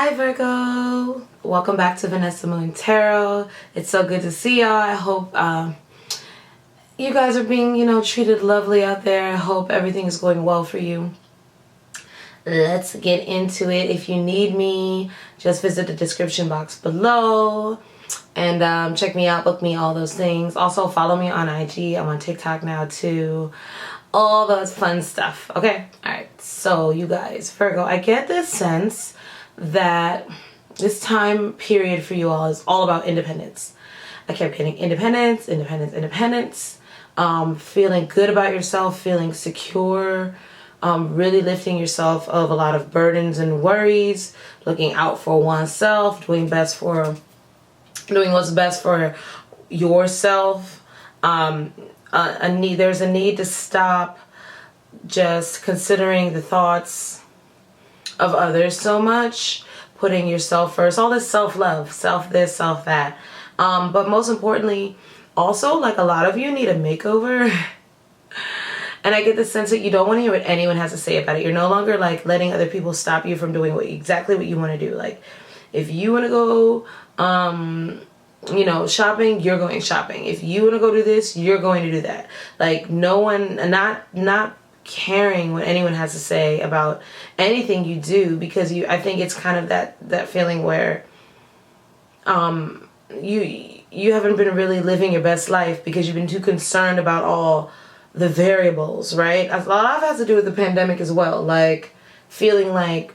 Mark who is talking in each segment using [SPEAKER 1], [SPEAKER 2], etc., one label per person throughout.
[SPEAKER 1] Hi Virgo, welcome back to Vanessa Tarot. It's so good to see y'all. I hope you guys are being, treated lovely out there. I hope everything is going well for you. Let's get into it. If you need me, just visit the description box below and check me out, book me, all those things. Also follow me on IG. I'm on TikTok now too. All those fun stuff. Okay, all right. So you guys, Virgo, I get this sense that this time period for you all is all about independence. I kept getting independence, feeling good about yourself, feeling secure, really lifting yourself of a lot of burdens and worries, looking out for oneself, doing what's best for yourself. There's a need to stop just considering the thoughts of others so much, putting yourself first, all this self-love, self this, self that. But most importantly, also, like, a lot of you need a makeover. And I get the sense that you don't want to hear what anyone has to say about it. You're no longer like letting other people stop you from doing exactly what you want to do. Like, if you want to go shopping, you're going shopping. If you want to go do this, you're going to do that. Like, no one, not caring what anyone has to say about anything you do, because I think it's kind of that feeling where you haven't been really living your best life because you've been too concerned about all the variables, right? A lot of it has to do with the pandemic as well, like feeling like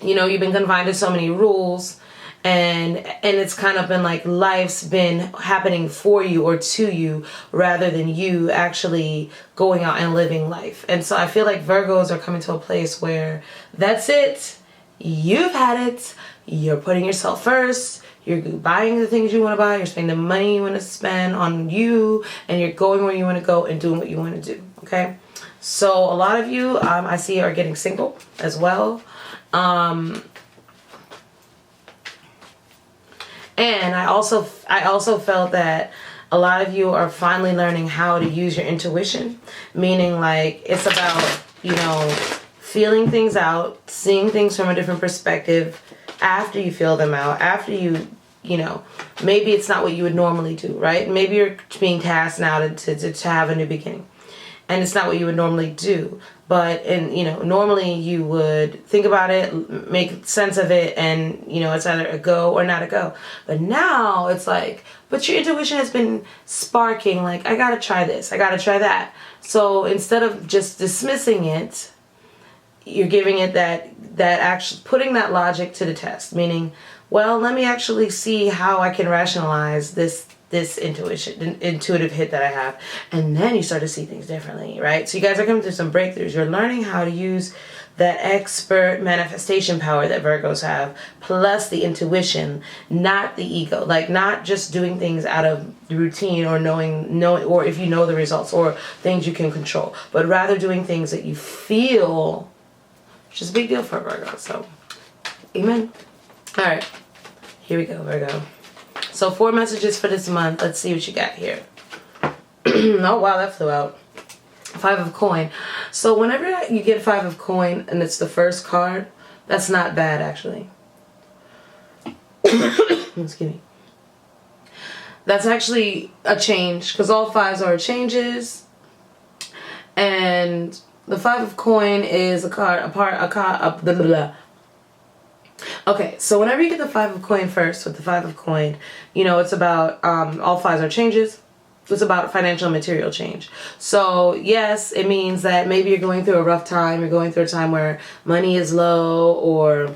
[SPEAKER 1] you've been confined to so many rules, and it's kind of been like life's been happening for you or to you rather than you actually going out and living life. And so I feel like Virgos are coming to a place where that's it. You've had it. You're putting yourself first. You're buying the things you want to buy. You're spending the money you want to spend on you, and you're going where you want to go and doing what you want to do. Okay. So a lot of you, I see, are getting single as well. And I also felt that a lot of you are finally learning how to use your intuition, meaning like it's about, feeling things out, seeing things from a different perspective after you feel them out, after maybe it's not what you would normally do, right? Maybe you're being tasked now to have a new beginning, and it's not what you would normally do. But normally you would think about it, make sense of it, and it's either a go or not a go. But now it's like, but your intuition has been sparking, like, I gotta try this, I gotta try that. So instead of just dismissing it, you're giving it that actually putting that logic to the test, meaning, well, let me actually see how I can rationalize this intuitive hit that I have. And then you start to see things differently, right? So you guys are coming through some breakthroughs. You're learning how to use that expert manifestation power that Virgos have, plus the intuition, not the ego. Like, not just doing things out of routine or knowing, or if you know the results, or things you can control, but rather doing things that you feel, which is a big deal for Virgo. So, amen. All right, here we go, Virgo. So 4 messages for this month. Let's see what you got here. Oh, wow, that flew out. 5 of coin. So whenever you get 5 of coin and it's the first card, that's not bad, actually. Excuse me. That's actually a change, because all 5s are changes. And the 5 of coin is a card, blah, blah, blah. Okay, so whenever you get the 5 of coin first with the 5 of coin, it's about, all 5s are changes. It's about financial and material change. So yes, it means that maybe you're going through a rough time. You're going through a time where money is low, or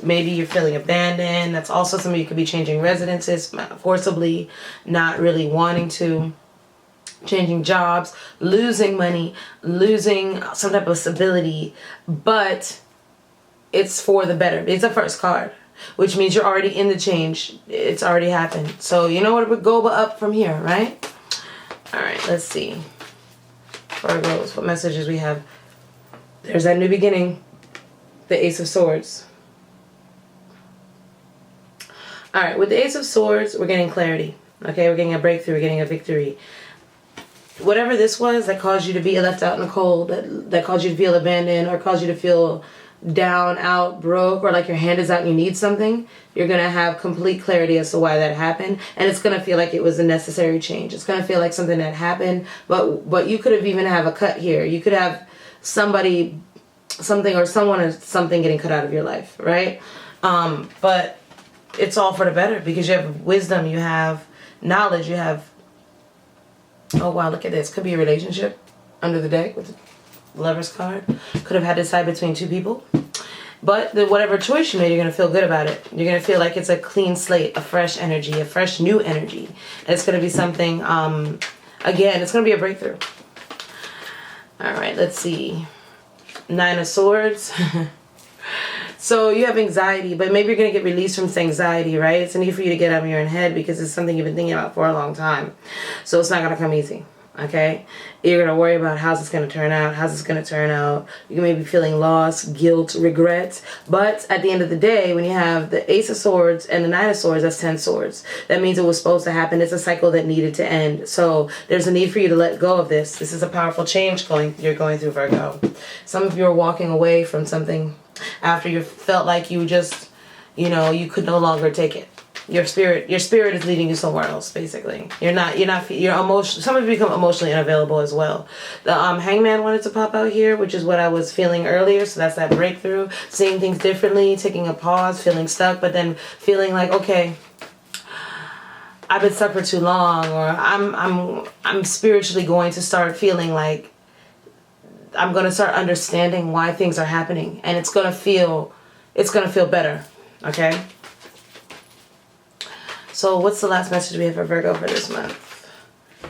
[SPEAKER 1] maybe you're feeling abandoned. That's also somebody who could be changing residences forcibly, not really wanting to, changing jobs, losing money, losing some type of stability, but it's for the better. It's a first card, which means you're already in the change. It's already happened. So you know what, would go up from here, right? All right, let's see. Virgos, what messages we have? There's that new beginning. The Ace of Swords. All right, with the Ace of Swords, we're getting clarity. Okay, we're getting a breakthrough. We're getting a victory. Whatever this was that caused you to be left out in the cold, that caused you to feel abandoned, or caused you to feel down, out, broke, or like your hand is out and you need something, you're going to have complete clarity as to why that happened. And it's going to feel like it was a necessary change. It's going to feel like something that happened, but you could have even have a cut here. You could have somebody, something, or someone or something getting cut out of your life, right? But it's all for the better because you have wisdom, you have knowledge, you have, oh wow, look at this. Could be a relationship under the deck with the Lover's card. Could have had to decide between two people. But whatever choice you made, you're going to feel good about it. You're going to feel like it's a clean slate, a fresh energy, a fresh new energy. And it's going to be something, again, it's going to be a breakthrough. All right, let's see. 9 of Swords. So you have anxiety, but maybe you're going to get released from this anxiety, right? It's a need for you to get out of your own head because it's something you've been thinking about for a long time. So it's not going to come easy, okay? You're going to worry about how's this going to turn out, how's this going to turn out. You may be feeling loss, guilt, regret. But at the end of the day, when you have the Ace of Swords and the 9 of Swords, that's 10 swords. That means it was supposed to happen. It's a cycle that needed to end. So there's a need for you to let go of this. This is a powerful change you're going through, Virgo. Some of you are walking away from something after you felt like you just, you could no longer take it. Your spirit is leading you somewhere else, basically. You're emotional. Some of you become emotionally unavailable as well. The Hangman wanted to pop out here, which is what I was feeling earlier. So that's that breakthrough, seeing things differently, taking a pause, feeling stuck, but then feeling like, okay, I've been stuck for too long, or I'm spiritually going to start feeling like I'm going to start understanding why things are happening, and it's going to feel better. Okay. So what's the last message we have for Virgo for this month?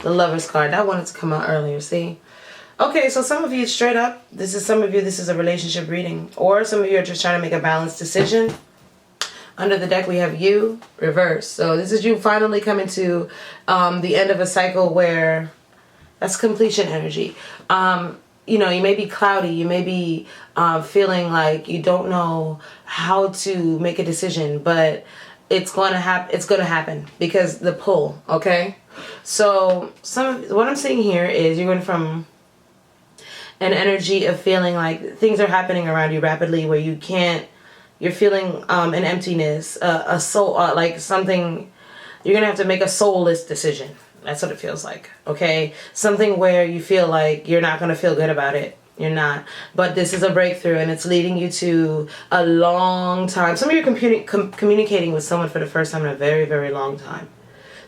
[SPEAKER 1] The Lover's card. That wanted to come out earlier, see? Okay, so some of you, straight up, this is a relationship reading. Or some of you are just trying to make a balanced decision. Under the deck, we have you, reverse. So this is you finally coming to the end of a cycle where that's completion energy. You may be cloudy. You may be feeling like you don't know how to make a decision, but it's going to happen. It's going to happen because the pull. Okay, so what I'm seeing here is you're going from an energy of feeling like things are happening around you rapidly, where you're feeling an emptiness, a soul, like something. You're gonna have to make a soulless decision. That's what it feels like. Okay, something where you feel like you're not gonna feel good about it. You're not. But this is a breakthrough, and it's leading you to a long time. Some of you are communicating with someone for the first time in a very, very long time.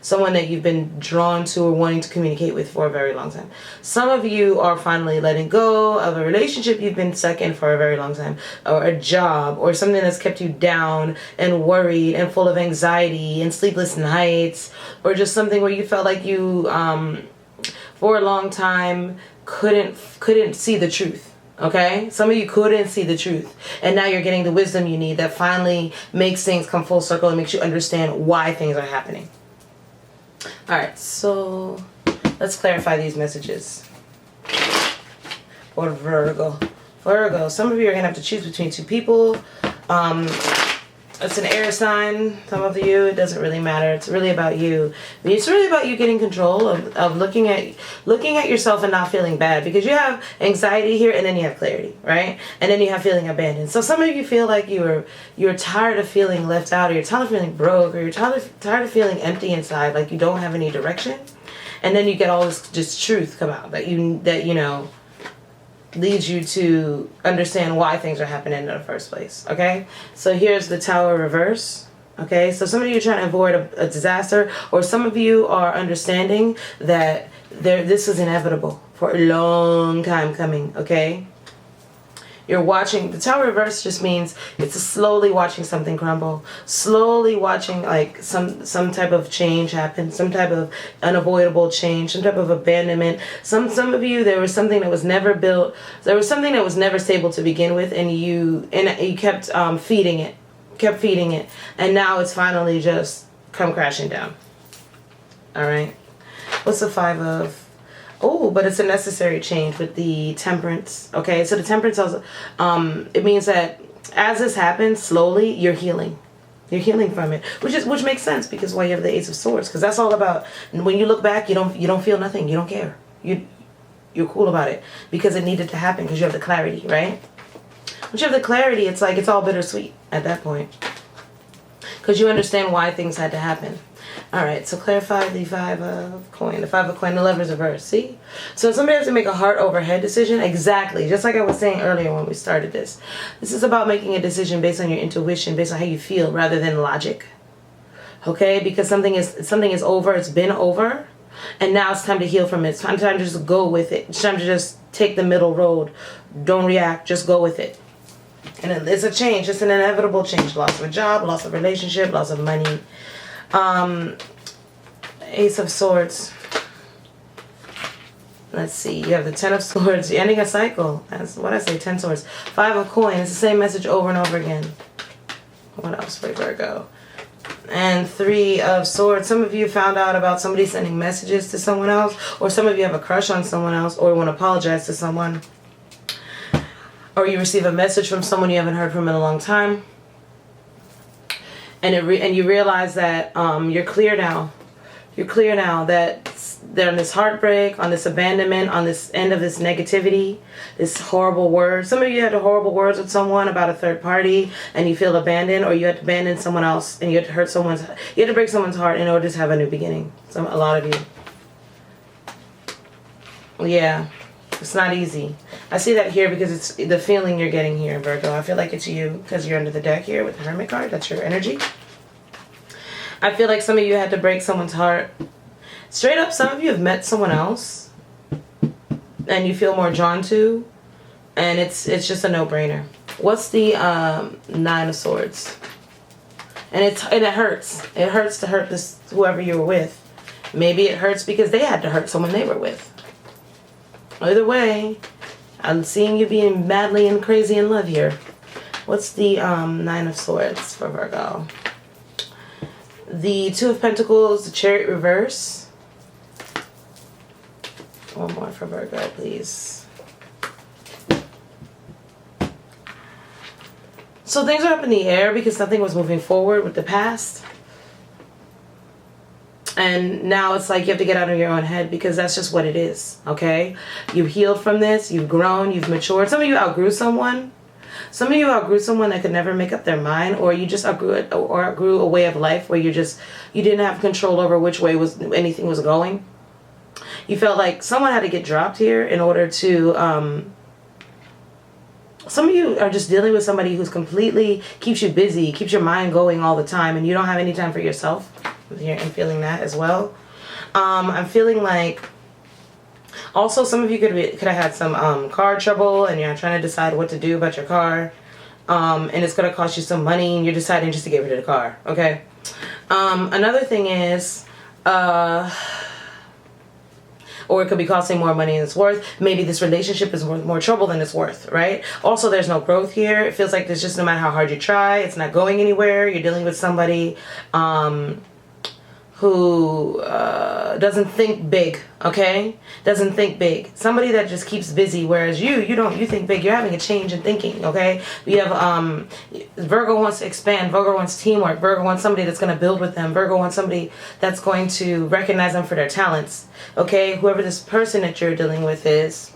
[SPEAKER 1] Someone that you've been drawn to or wanting to communicate with for a very long time. Some of you are finally letting go of a relationship you've been stuck in for a very long time, or a job, or something that's kept you down and worried and full of anxiety and sleepless nights, or just something where you felt like you, for a long time, couldn't see the truth. Okay, some of you couldn't see the truth, and now you're getting the wisdom you need that finally makes things come full circle and makes you understand why things are happening. All right, so let's clarify these messages for Virgo. Virgo, some of you are going to have to choose between two people. It's an air sign. Some of you, it doesn't really matter. It's really about you. It's really about you getting control of looking at yourself and not feeling bad, because you have anxiety here and then you have clarity, right? And then you have feeling abandoned. So some of you feel like you're tired of feeling left out, or you're tired of feeling broke, or you're tired of feeling empty inside, like you don't have any direction. And then you get all this just truth come out that leads you to understand why things are happening in the first place. Okay, so here's the Tower reverse. Okay, so some of you are trying to avoid a disaster, or some of you are understanding that this is inevitable for a long time coming. Okay, you're watching. The Tower reverse just means it's slowly watching something crumble, slowly watching like some type of change happen, some type of unavoidable change, some type of abandonment. Some of you, there was something that was never built. There was something that was never stable to begin with, and you kept feeding it, and now it's finally just come crashing down. All right, what's the 5 of? Oh, but it's a necessary change with the Temperance. Okay, so the Temperance also, it means that as this happens, slowly, you're healing. You're healing from it, which makes sense, because why you have the Ace of Swords, because that's all about, when you look back, you don't feel nothing, you don't care. You're cool about it, because it needed to happen, because you have the clarity, right? Once you have the clarity, it's like it's all bittersweet at that point. Because you understand why things had to happen. Alright, so clarify the 5 of coin. The 5 of coin, the Lover's reverse. See? So somebody has to make a heart over head decision. Exactly. Just like I was saying earlier when we started this. This is about making a decision based on your intuition, based on how you feel, rather than logic. Okay? Because something is over. It's been over. And now it's time to heal from it. It's time to just go with it. It's time to just take the middle road. Don't react. Just go with it. And it's a change. It's an inevitable change. Loss of a job, loss of relationship, loss of money. Ace of Swords. Let's see. You have the 10 of Swords. You're ending a cycle. That's what I say. 10 Swords. 5 of Coin. It's the same message over and over again. What else for Virgo? And 3 of Swords. Some of you found out about somebody sending messages to someone else, or some of you have a crush on someone else, or want to apologize to someone, or you receive a message from someone you haven't heard from in a long time, and you realize that you're clear now. You're clear now that they're on this heartbreak, on this abandonment, on this end of this negativity, this horrible word. Some of you had horrible words with someone about a third party, and you feel abandoned, or you had to abandon someone else, and you had to you had to break someone's heart in order to have a new beginning. A lot of you. Yeah, it's not easy. I see that here because it's the feeling you're getting here, Virgo. I feel like it's you because you're under the deck here with the Hermit card. That's your energy. I feel like some of you had to break someone's heart. Straight up, some of you have met someone else and you feel more drawn to, and it's just a no-brainer. What's the 9 of Swords? And it hurts. It hurts to hurt whoever you were with. Maybe it hurts because they had to hurt someone they were with. Either way, I'm seeing you being madly and crazy in love here. What's the 9 of Swords for Virgo? The 2 of Pentacles, the Chariot reverse. One more for Virgo, please. So things are up in the air because nothing was moving forward with the past. And now it's like you have to get out of your own head because that's just what it is, okay? You've healed from this. You've grown. You've matured. Some of you outgrew someone. Some of you outgrew someone that could never make up their mind, or you just outgrew a way of life where you didn't have control over which way anything was going. You felt like someone had to get dropped here in order to, some of you are just dealing with somebody who's completely keeps you busy, keeps your mind going all the time, and you don't have any time for yourself. I'm feeling that as well. I'm feeling like also some of you could have had some car trouble, and you're trying to decide what to do about your car, and it's going to cost you some money, and you're deciding just to get rid of the car, okay? Another thing is, or it could be costing more money than it's worth. Maybe this relationship is worth more trouble than it's worth, right? Also, there's no growth here. It feels like there's just, no matter how hard you try, it's not going anywhere. You're dealing with somebody who doesn't think big, okay? Doesn't think big. Somebody that just keeps busy, whereas you don't. You think big. You're having a change in thinking, okay? You have Virgo wants to expand. Virgo wants teamwork. Virgo wants somebody that's going to build with them. Virgo wants somebody that's going to recognize them for their talents, okay? Whoever this person that you're dealing with is,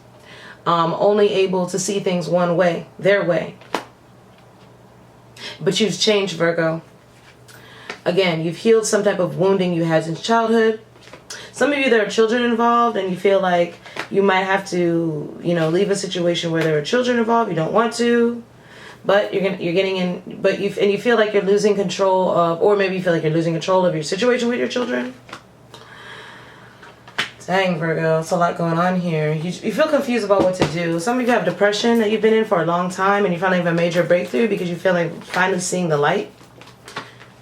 [SPEAKER 1] only able to see things one way, their way. But you've changed, Virgo. Again, you've healed some type of wounding you had since childhood. Some of you, there are children involved, and you feel like you might have to, leave a situation where there are children involved. You don't want to, but you're getting in. But you feel like you're losing control of, or maybe you feel like you're losing control of your situation with your children. Dang, Virgo, it's a lot going on here. You feel confused about what to do. Some of you have depression that you've been in for a long time, and you finally have a major breakthrough because you feel like finally seeing the light.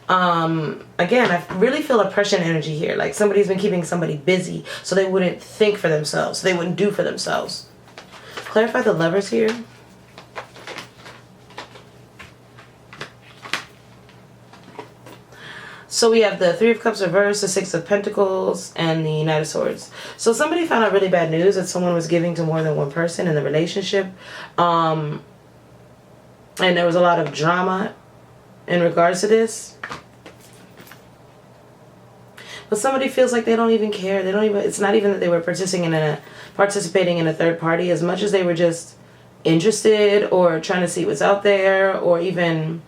[SPEAKER 1] Again, I really feel oppression energy here. Like somebody's been keeping somebody busy so they wouldn't think for themselves. So they wouldn't do for themselves. Clarify the Lovers here. So we have the 3 of Cups reversed, the 6 of Pentacles, and the Knight of Swords. So somebody found out really bad news that someone was giving to more than one person in the relationship. And there was a lot of drama in regards to this. But somebody feels like they don't even care. It's not even that they were participating in a third party as much as they were just interested or trying to see what's out there, or even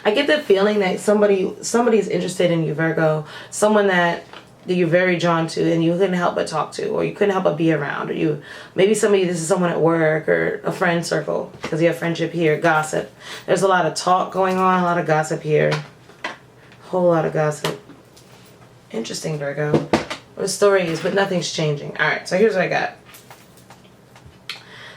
[SPEAKER 1] I get the feeling that somebody's interested in you, Virgo. Someone that you're very drawn to and you couldn't help but talk to, or you couldn't help but be around, or maybe this is someone at work or a friend circle, because you have friendship here, gossip. There's a lot of talk going on, a lot of gossip here. Whole lot of gossip. Interesting, Virgo. What the story is, but nothing's changing. Alright, so here's what I got.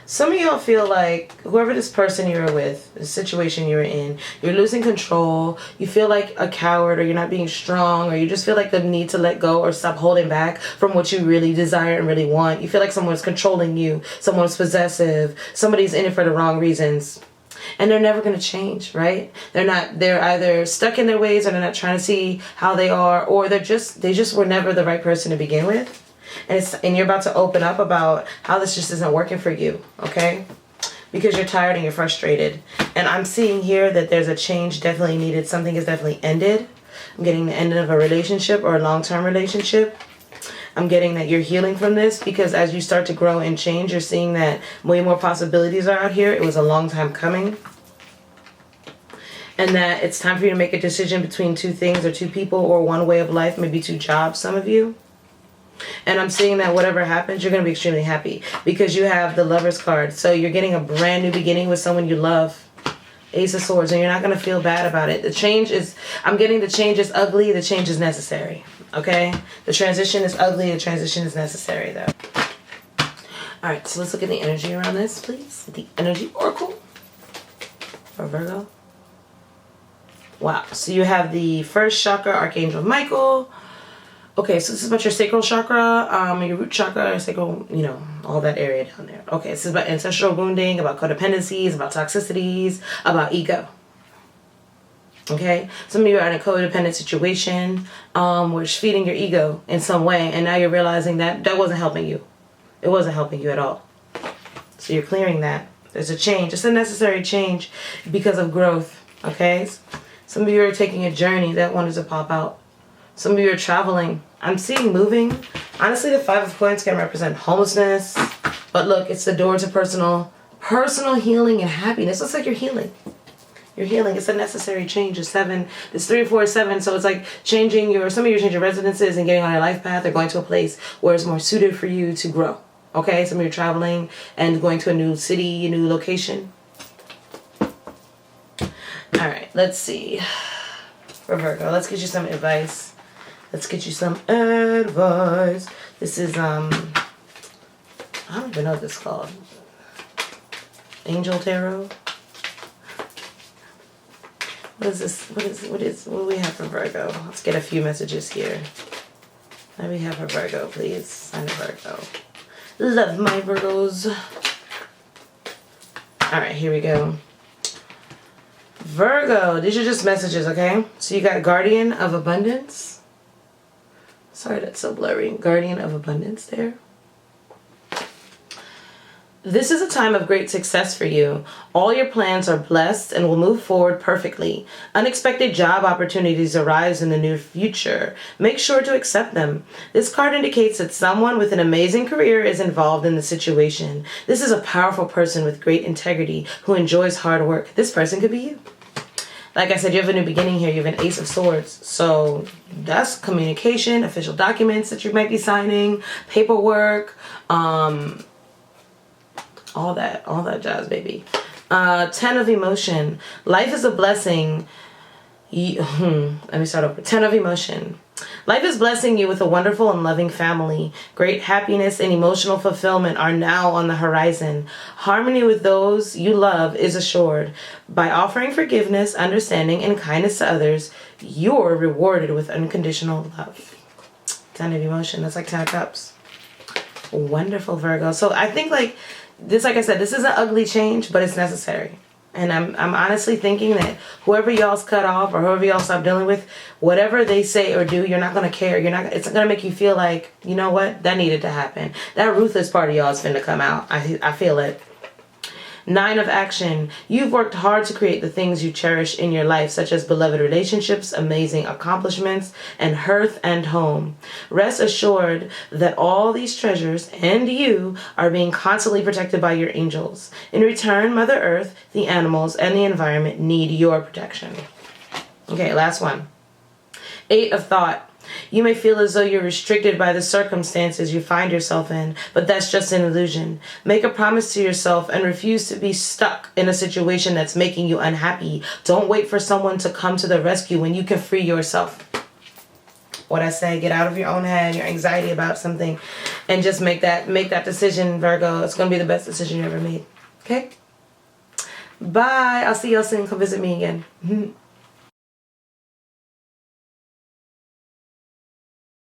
[SPEAKER 1] Some of y'all feel like whoever this person you were with, the situation you were in, you're losing control. You feel like a coward, or you're not being strong, or you just feel like the need to let go or stop holding back from what you really desire and really want. You feel like someone's controlling you, someone's possessive, somebody's in it for the wrong reasons. And they're never going to change, right? They're either stuck in their ways, or they're not trying to see how they are, or they just were never the right person to begin with. And you're about to open up about how this just isn't working for you, okay? Because you're tired and you're frustrated. And I'm seeing here that there's a change definitely needed. Something is definitely ended. I'm getting the ending of a relationship or a long-term relationship. I'm getting that you're healing from this, because as you start to grow and change, you're seeing that way more possibilities are out here. It was a long time coming. And that it's time for you to make a decision between two things, or two people, or one way of life, maybe two jobs, some of you. And I'm seeing that whatever happens, you're going to be extremely happy, because you have the Lover's card. So you're getting a brand new beginning with someone you love. Ace of Swords, and you're not going to feel bad about it. I'm getting the change is ugly, the change is necessary. Okay? The transition is ugly, the transition is necessary, though. Alright, so let's look at the energy around this, please. The energy oracle for Virgo. Wow. So you have the first chakra, Archangel Michael. Okay, so this is about your sacral chakra, your root chakra, your sacral, all that area down there. Okay, this is about ancestral wounding, about codependencies, about toxicities, about ego. Okay, some of you are in a codependent situation, where it's feeding your ego in some way, and now you're realizing that that wasn't helping you. It wasn't helping you at all. So you're clearing that. There's a change. It's a necessary change because of growth. Okay, some of you are taking a journey that wanted to pop out. Some of you are traveling. I'm seeing moving. Honestly, the Five of Coins can represent homelessness. But look, it's the door to personal healing and happiness. Looks like you're healing. You're healing. It's a necessary change. It's 7. It's 3, 4, 7. So it's like some of you are changing residences and getting on your life path, or going to a place where it's more suited for you to grow. Okay? Some of you are traveling and going to a new city, a new location. Alright, let's see. For Virgo, let's get you some advice. Let's get you some advice. This is, I don't even know what this is called. Angel Tarot? What is this? What do we have for Virgo? Let's get a few messages here. What do we have for Virgo, please? Sign of Virgo. Love my Virgos. Alright, here we go. Virgo, these are just messages, okay? So you got Guardian of Abundance. Sorry, that's so blurry. Guardian of Abundance there. This is a time of great success for you. All your plans are blessed and will move forward perfectly. Unexpected job opportunities arise in the near future. Make sure to accept them. This card indicates that someone with an amazing career is involved in the situation. This is a powerful person with great integrity who enjoys hard work. This person could be you. Like I said, you have a new beginning here. You have an Ace of Swords. So that's communication, official documents that you might be signing, paperwork, all that jazz, baby. 10 of Emotion. Life is a blessing. Let me start over. 10 of Emotion. Life is blessing you with a wonderful and loving family. Great happiness and emotional fulfillment are now on the horizon. Harmony with those you love is assured. By offering forgiveness, understanding, and kindness to others, you're rewarded with unconditional love. 10 of Emotion. That's like 10 of Cups. Wonderful, Virgo. So I think like I said, this is an ugly change, but it's necessary. And I'm honestly thinking that whoever y'all's cut off or whoever y'all stop dealing with, whatever they say or do, you're not going to care. It's going to make you feel like, you know what? That needed to happen. That ruthless part of y'all is finna come out. I feel it. Nine of action. You've worked hard to create the things you cherish in your life, such as beloved relationships, amazing accomplishments, and hearth and home. Rest assured that all these treasures and you are being constantly protected by your angels. In return, Mother Earth, the animals, and the environment need your protection. Okay, last one. Eight of thought. You may feel as though you're restricted by the circumstances you find yourself in, but that's just an illusion. Make a promise to yourself and refuse to be stuck in a situation that's making you unhappy. Don't wait for someone to come to the rescue when you can free yourself. What I say, get out of your own head, your anxiety about something, and just make that decision, Virgo. It's going to be the best decision you ever made. Okay? Bye. I'll see y'all soon. Come visit me again.